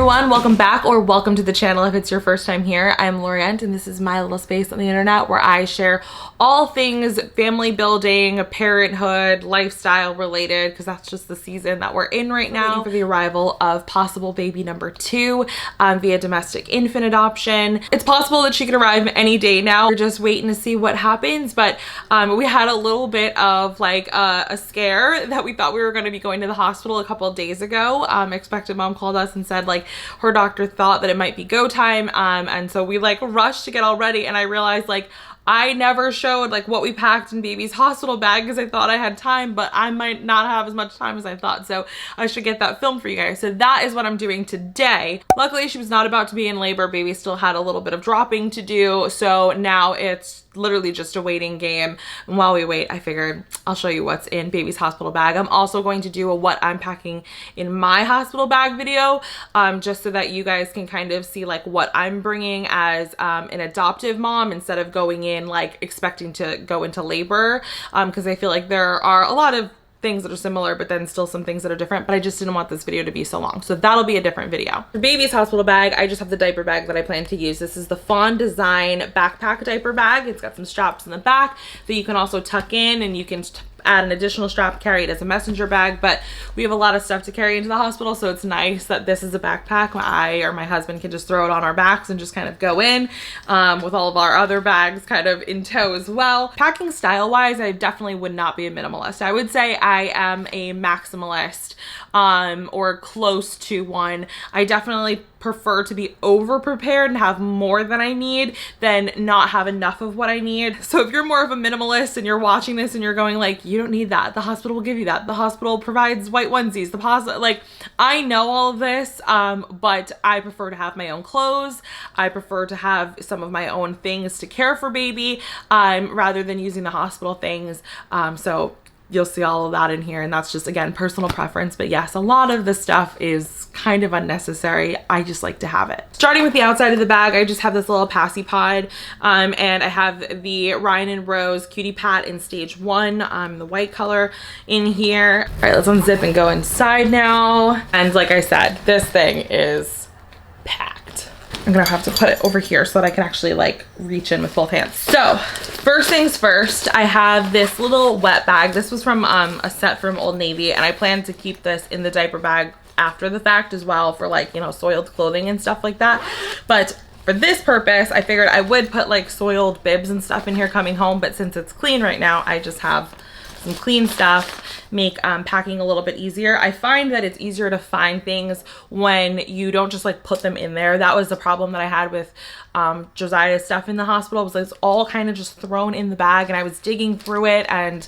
everyone, welcome back or welcome to the channel if it's your first time here. I'm Lorient and this is my little space on the internet where I share all things family building, parenthood, lifestyle related, because that's just the season that we're in right now for the arrival of possible baby number 2 via domestic infant adoption. It's possible that she could arrive any day now. We're just waiting to see what happens, but we had a little bit of like a scare that we thought we were going to be going to the hospital a couple of days ago. Expected mom called us and said like her doctor thought that it might be go time, and so we like rushed to get all ready, and I realized like I never showed like what we packed in baby's hospital bag because I thought I had time, but I might not have as much time as I thought, so I should get that filmed for you guys. So that is what I'm doing today. Luckily she was not about to be in labor. Baby still had a little bit of dropping to do, so now it's literally just a waiting game. And while we wait, I figured I'll show you what's in baby's hospital bag. I'm also going to do a what I'm packing in my hospital bag video, just so that you guys can kind of see like what I'm bringing as an adoptive mom instead of going in like expecting to go into labor, because I feel like there are a lot of things that are similar, but then still some things that are different, but I just didn't want this video to be so long, so that'll be a different video. For baby's hospital bag, I just have the diaper bag that I plan to use. This is the Fawn Design backpack diaper bag. It's got some straps in the back that you can also tuck in, and you can add an additional strap, carry it as a messenger bag, but we have a lot of stuff to carry into the hospital, so it's nice that this is a backpack. I or my husband can just throw it on our backs and just kind of go in with all of our other bags kind of in tow as well. Packing style wise, I definitely would not be a minimalist. I would say I am a maximalist, or close to one. I definitely prefer to be over prepared and have more than I need than not have enough of what I need. So if you're more of a minimalist and you're watching this and you're going like, you don't need that, the hospital will give you that, the hospital provides white onesies, like I know all of this, but I prefer to have my own clothes. I prefer to have some of my own things to care for baby, rather than using the hospital things. So you'll see all of that in here, and that's just again personal preference, but yes, a lot of the stuff is kind of unnecessary. I just like to have it. Starting with the outside of the bag, I just have this little passy pod, and I have the Ryan and Rose Cutie Pat in stage 1, the white color in here. All right, let's unzip and go inside now. And like I said, this thing is packed. I'm gonna have to put it over here so that I can actually like reach in with both hands. So first things first, I have this little wet bag. This was from a set from Old Navy, and I plan to keep this in the diaper bag after the fact as well for like, you know, soiled clothing and stuff like that. But for this purpose, I figured I would put like soiled bibs and stuff in here coming home, but since it's clean right now, I just have some clean stuff, make packing a little bit easier. I find that it's easier to find things when you don't just like put them in there. That was the problem that I had with Josiah's stuff in the hospital, was it's all kind of just thrown in the bag, and I was digging through it, and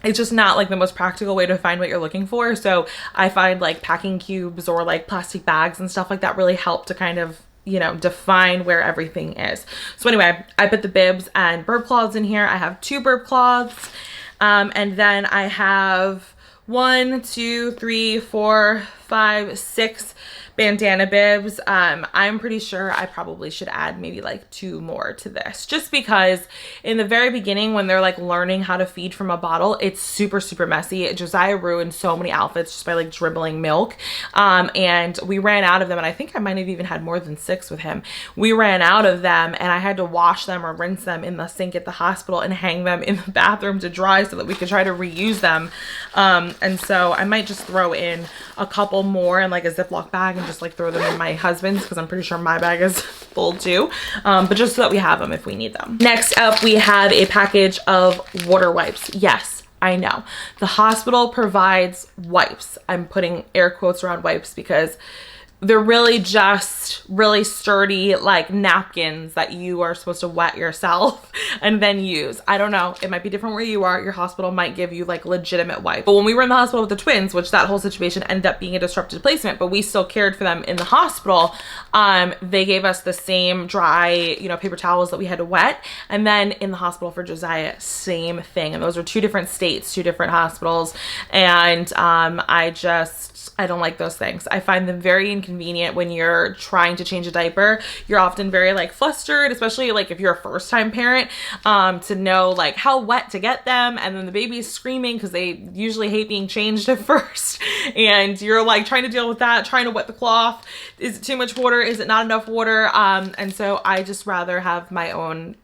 it's just not like the most practical way to find what you're looking for. So I find like packing cubes or like plastic bags and stuff like that really help to kind of, you know, define where everything is. So anyway, I put the bibs and burp cloths in here. I have 2 burp cloths, and then I have 1, 2, 3, 4, 5, 6 bandana bibs. I'm pretty sure I probably should add maybe like 2 more to this, just because in the very beginning when they're like learning how to feed from a bottle, it's super messy. Josiah ruined so many outfits just by like dribbling milk, and we ran out of them, and I think I might have even had more than 6 with him. We ran out of them, and I had to wash them or rinse them in the sink at the hospital and hang them in the bathroom to dry so that we could try to reuse them. And so I might just throw in a couple more in like a Ziploc bag and just like throw them in my husband's, because I'm pretty sure my bag is full too, but just so that we have them if we need them. Next up, we have a package of water wipes. Yes, I know the hospital provides wipes. I'm putting air quotes around wipes because they're really just really sturdy like napkins that you are supposed to wet yourself and then use. I don't know, it might be different where you are. Your hospital might give you like legitimate wipes, but when we were in the hospital with the twins, which that whole situation ended up being a disrupted placement, but we still cared for them in the hospital, they gave us the same dry, you know, paper towels that we had to wet. And then in the hospital for Josiah, same thing, and those are 2 different states, 2 different hospitals, and I don't like those things. I find them very inconvenient inconvenient when you're trying to change a diaper. You're often very like flustered, especially like if you're a first time parent, to know like how wet to get them. And then the baby's screaming because they usually hate being changed at first. And you're like trying to deal with that, trying to wet the cloth. Is it too much water? Is it not enough water? And so I just rather have my own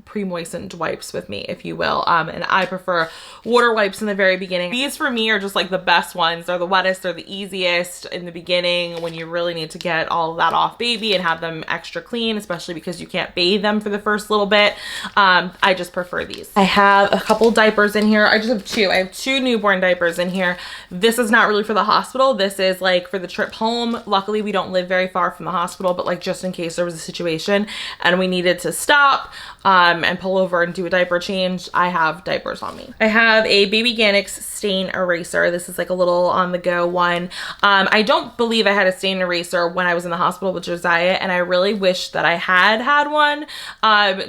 pre-moistened wipes with me, if you will. And I prefer water wipes in the very beginning. These for me are just like the best ones. They're the wettest, they're the easiest in the beginning when you really need to get all of that off baby and have them extra clean, especially because you can't bathe them for the first little bit. I just prefer these. I have a couple diapers in here. I just have two. I have two newborn diapers in here. This is not really for the hospital. This is like for the trip home. Luckily, we don't live very far from the hospital, but like just in case there was a situation and we needed to stop and pull over and do a diaper change, I have diapers on me. I have a Baby Ganix stain eraser. This is like a little on the go one. I don't believe I had a stain eraser when I was in the hospital with Josiah, and I really wish that I had one,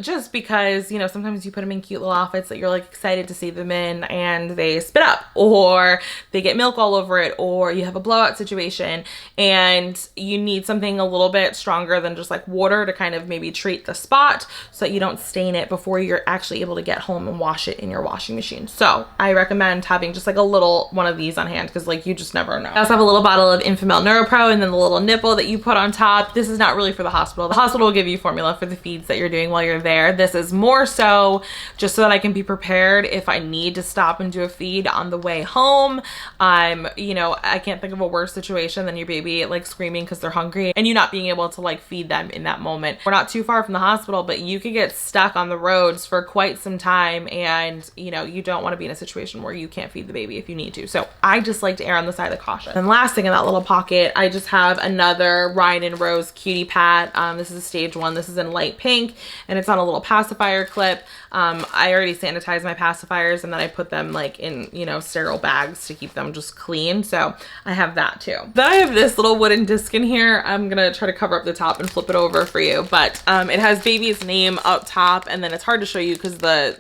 just because, you know, sometimes you put them in cute little outfits that you're like excited to see them in and they spit up, or they get milk all over it, or you have a blowout situation and you need something a little bit stronger than just like water to kind of maybe treat the spot so that you don't stain it before you're actually able to get home and wash it in your washing machine. So I recommend having just like a little one of these on hand, because like you just never know. I also have a little bottle of Infamil NeuroPro, and then the little nipple that you put on top. This is not really for the hospital. The hospital will give you formula for the feeds that you're doing while you're there. This is more so just so that I can be prepared if I need to stop and do a feed on the way home. You know, I can't think of a worse situation than your baby like screaming because they're hungry and you not being able to like feed them in that moment. We're not too far from the hospital, but you could get stuck on the roads for quite some time, and you know, you don't want to be in a situation where you can't feed the baby if you need to. So I just like to err on the side of caution. And last thing in that little pocket, I just have another Ryan and Rose Cutie Pat. This is a stage 1. This is in light pink, and it's on a little pacifier clip. I already sanitized my pacifiers, and then I put them like in, you know, sterile bags to keep them just clean. So I have that too. Then I have this little wooden disc in here. I'm gonna try to cover up the top and flip it over for you, but it has baby's name up top, and then it's hard to show you because the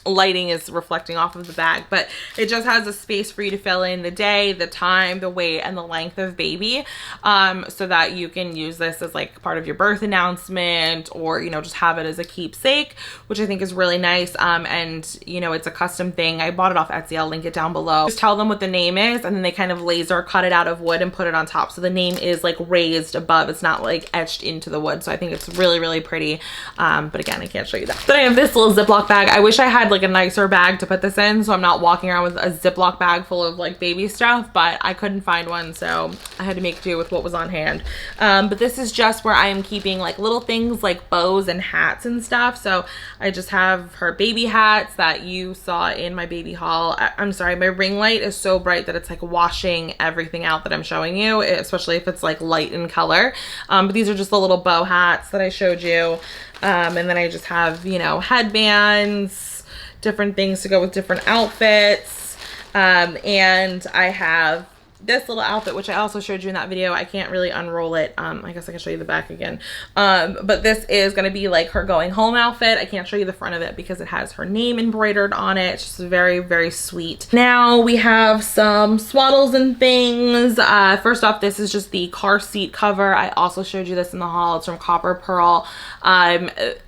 lighting is reflecting off of the bag, but it just has a space for you to fill in the day, the time, the weight, and the length of baby, so that you can use this as like part of your birth announcement, or you know, just have it as a keepsake, which I think is really nice. And you know, it's a custom thing. I bought it off Etsy. I'll link it down below. Just tell them what the name is, and then they kind of laser cut it out of wood and put it on top, so the name is like raised above. It's not like etched into the wood. So I think it's really, really pretty. But again, I can't show you that. Then I have this little Ziploc bag. I wish I had like a nicer bag to put this in, so I'm not walking around with a Ziploc bag full of like baby stuff, but I couldn't find one, so I had to make do with what was on hand. But this is just where I am keeping like little things like bows and hats and stuff. So I just have her baby hats that you saw in my baby haul. I'm sorry, my ring light is so bright that it's like washing everything out that I'm showing you, especially if it's like light in color. But these are just the little bow hats that I showed you. And then I just have, you know, headbands, different things to go with different outfits. And I have this little outfit, which I also showed you in that video. I can't really unroll it. I guess I can show you the back again. But this is going to be like her going home outfit. I can't show you the front of it because it has her name embroidered on it. It's just very, very sweet. Now we have some swaddles and things. First off, this is just the car seat cover. I also showed you this in the haul. It's from Copper Pearl.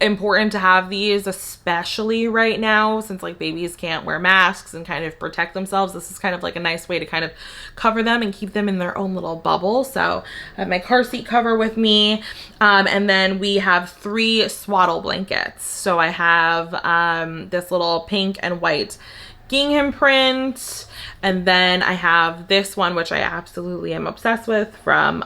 Important to have these, especially right now, since like babies can't wear masks and kind of protect themselves. This is kind of like a nice way to kind of cover them and keep them in their own little bubble. So I have my car seat cover with me, and then we have 3 swaddle blankets. So I have this little pink and white gingham print, and then I have this one, which I absolutely am obsessed with, from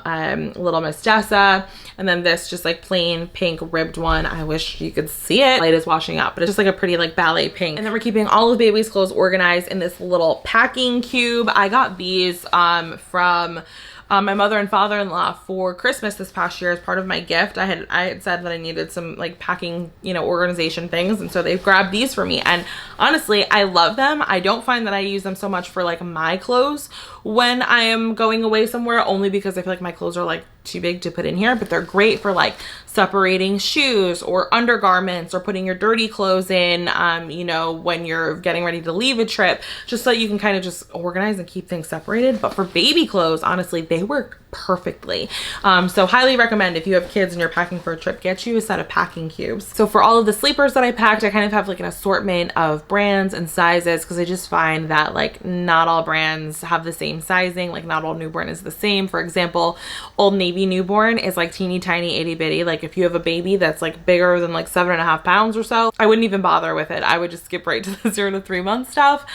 Little Miss Jessa, and then this just like plain pink ribbed one. I wish you could see it. Light is washing out, but it's just like a pretty like ballet pink. And then we're keeping all of baby's clothes organized in this little packing cube. I got these from my mother and father-in-law for Christmas this past year as part of my gift. I had said that I needed some like packing, you know, organization things, and so they've grabbed these for me, and honestly I love them. I don't find that I use them so much for like my clothes when I am going away somewhere, only because I feel like my clothes are like too big to put in here, but they're great for like separating shoes or undergarments or putting your dirty clothes in, you know, when you're getting ready to leave a trip, just so you can kind of just organize and keep things separated. But for baby clothes, honestly, they work perfectly. So highly recommend, if you have kids and you're packing for a trip, get you a set of packing cubes. So for all of the sleepers that I packed, I kind of have like an assortment of brands and sizes, because I just find that like not all brands have the same sizing, like not all newborn is the same. For example, Old Navy newborn is like teeny tiny, itty bitty. Like if you have a baby that's like bigger than like 7.5 pounds or so, I wouldn't even bother with it. I would just skip right to the 0 to 3 month stuff,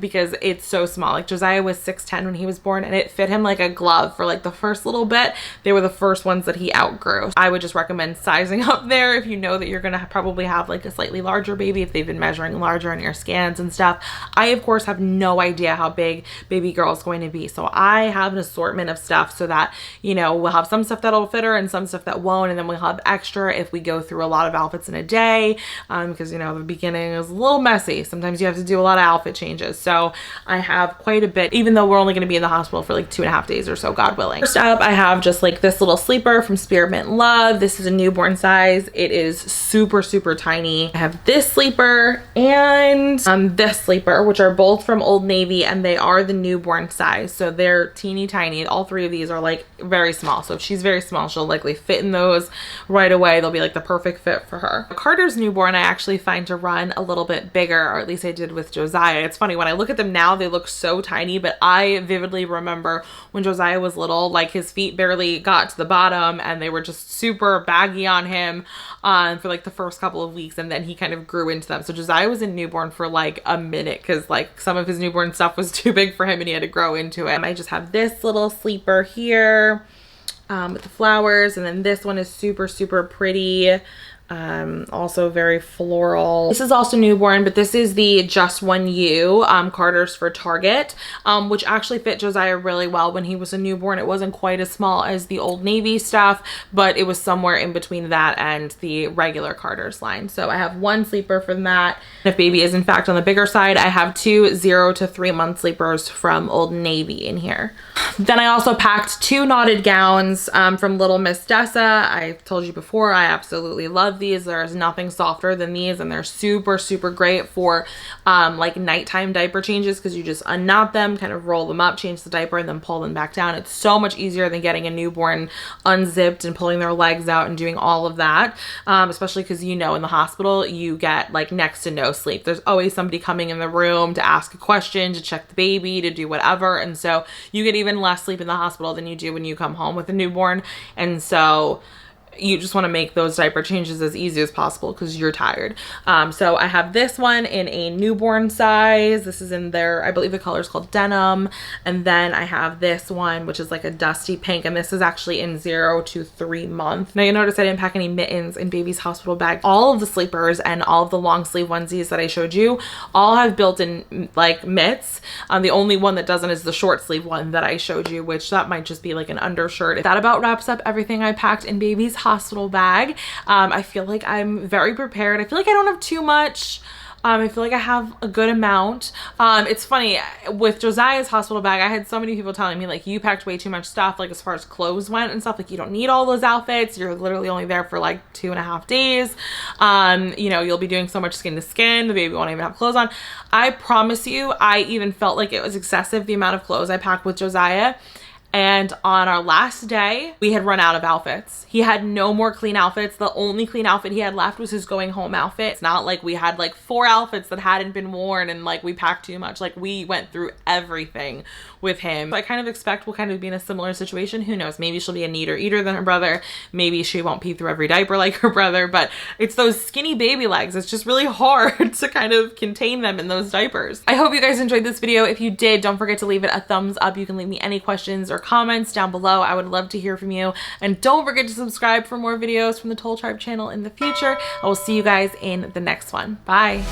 because it's so small. Like Josiah was 6'10" when he was born, and it fit him like a glove for like the first little bit. They were the first ones that he outgrew. I would just recommend sizing up there if you know that you're gonna probably have like a slightly larger baby, if they've been measuring larger in your scans and stuff. I of course have no idea how big baby girl is going to be, so I have an assortment of stuff so that, you know, we'll have some stuff that'll fit her and some stuff that won't, and then we'll have extra if we go through a lot of outfits in a day, because you know the beginning is a little messy. Sometimes you have to do a lot of outfit changes, so I have quite a bit, even though we're only going to be in the hospital for like 2.5 days or so, God willing. First up, I have just like this little sleeper from Spearmint Love. This is a newborn size. It is super tiny. I have this sleeper and this sleeper, which are both from Old Navy, and they are the newborn size, so they're teeny tiny. All three of these are like very small, so if she's very small, she'll likely fit in those right away. They'll be like the perfect fit for her. Carter's newborn I actually find to run a little bit bigger, or at least I did with Josiah. It's funny, when I look at them now, they look so tiny, but I vividly remember when Josiah was little, like his feet barely got to the bottom and they were just super baggy on him for like the first couple of weeks, and then he kind of grew into them. So Josiah was in newborn for like a minute because like some of his newborn stuff was too big for him and he had to grow into it. I just have this little sleeper here with the flowers, and then this one is super pretty. Also very floral. This is also newborn, but this is the Just One You Carter's for Target, which actually fit Josiah really well when he was a newborn. It wasn't quite as small as the Old Navy stuff, but it was somewhere in between that and the regular Carter's line. So I have one sleeper from that. If baby is in fact on the bigger side, I have 2 0 to 3 month sleepers from Old Navy in here. Then I also packed 2 knotted gowns from Little Miss Dessa. I told you before, I absolutely love these. There's nothing softer than these, and they're super great for like nighttime diaper changes, because you just unknot them, kind of roll them up, change the diaper, and then pull them back down. It's so much easier than getting a newborn unzipped and pulling their legs out and doing all of that, especially because, you know, in the hospital you get like next to no sleep. There's always somebody coming in the room to ask a question, to check the baby, to do whatever, and so you get even less sleep in the hospital than you do when you come home with a newborn. And so you just want to make those diaper changes as easy as possible because you're tired. So I have this one in a newborn size. This is in their, I believe the color is called Denim. And then I have this one, which is like a dusty pink, and this is actually in 0 to 3 months. Now you notice I didn't pack any mittens in baby's hospital bag. All of the sleepers and all of the long sleeve onesies that I showed you all have built-in like mitts. The only one that doesn't is the short sleeve one that I showed you, which that might just be like an undershirt. That about wraps up everything I packed in baby's hospital bag. I feel like I'm very prepared. I feel like I don't have too much. I feel like I have a good amount. It's funny, with Josiah's hospital bag, I had so many people telling me like, you packed way too much stuff, like as far as clothes went and stuff, like you don't need all those outfits. You're literally only there for like 2.5 days. You know, you'll be doing so much skin to skin, the baby won't even have clothes on. I promise you, I even felt like it was excessive, the amount of clothes I packed with Josiah. And on our last day, we had run out of outfits. He had no more clean outfits. The only clean outfit he had left was his going home outfit. It's not like we had like 4 outfits that hadn't been worn and like we packed too much. Like we went through everything with him. I kind of expect we'll kind of be in a similar situation. Who knows? Maybe she'll be a neater eater than her brother. Maybe she won't pee through every diaper like her brother, but it's those skinny baby legs. It's just really hard to kind of contain them in those diapers. I hope you guys enjoyed this video. If you did, don't forget to leave it a thumbs up. You can leave me any questions or comments down below. I would love to hear from you. And don't forget to subscribe for more videos from the Toll Tribe channel in the future. I will see you guys in the next one. Bye.